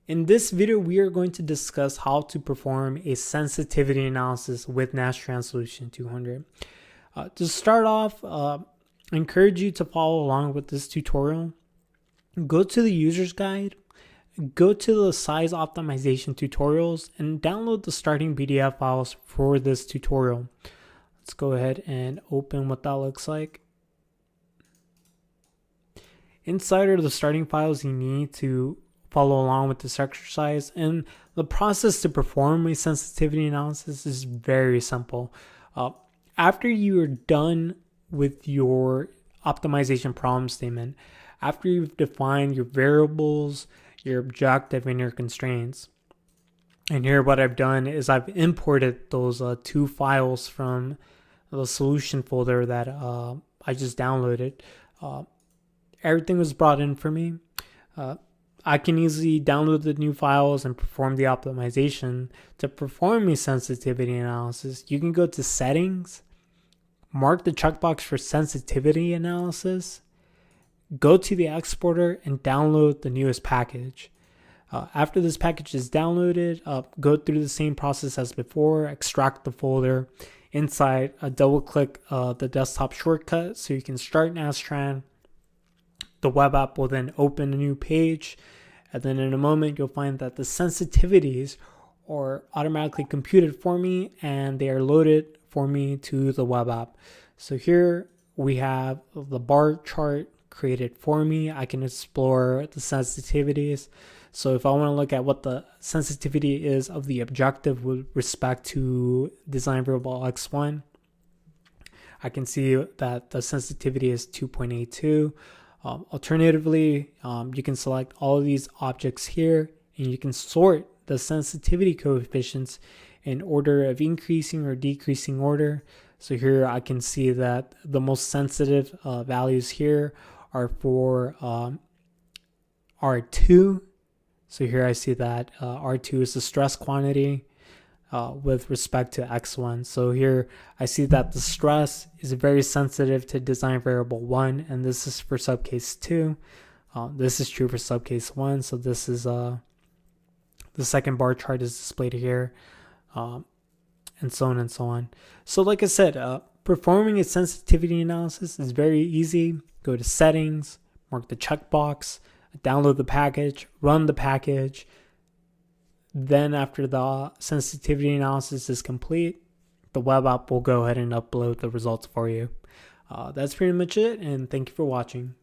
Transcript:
In this video, we are going to discuss how to perform a sensitivity analysis with Nastran Solution 200. To start off, I encourage you to follow along with this tutorial. Go to the user's guide, go to the size optimization tutorials, and download the starting PDF files for this tutorial. Let's go ahead and open what that looks like. Inside are the starting files you need to follow along with this exercise, and the process to perform a sensitivity analysis is very simple. After you are done with your optimization problem statement, after you've defined your variables, your objective, and your constraints, and here what I've done is I've imported those two files from the solution folder that I just downloaded. Everything was brought in for me. I can easily download the new files and perform the optimization. To perform a sensitivity analysis, you can go to Settings, mark the checkbox for Sensitivity Analysis, go to the exporter, and download the newest package. After this package is downloaded, go through the same process as before, extract the folder. Inside, double click the desktop shortcut so you can start Nastran. The web app will then open a new page, and then in a moment you'll find that the sensitivities are automatically computed for me and they are loaded for me to the web app. So here we have the bar chart created for me. I can explore the sensitivities. So if I want to look at what the sensitivity is of the objective with respect to design variable x1, I can see that the sensitivity is 2.82. Alternatively, you can select all of these objects here, and you can sort the sensitivity coefficients in order of increasing or decreasing order. So here I can see that the most sensitive values here are for R2. So here I see that R2 is the stress quantity with respect to X1. So here I see that the stress is very sensitive to design variable 1, and this is for subcase 2. This is true for subcase 1. So this is the second bar chart is displayed here, and so on and so on. So like I said, performing a sensitivity analysis is very easy. Go to Settings, mark the checkbox, download the package, run the package. Then after the sensitivity analysis is complete, the web app will go ahead and upload the results for you. That's pretty much it, and thank you for watching.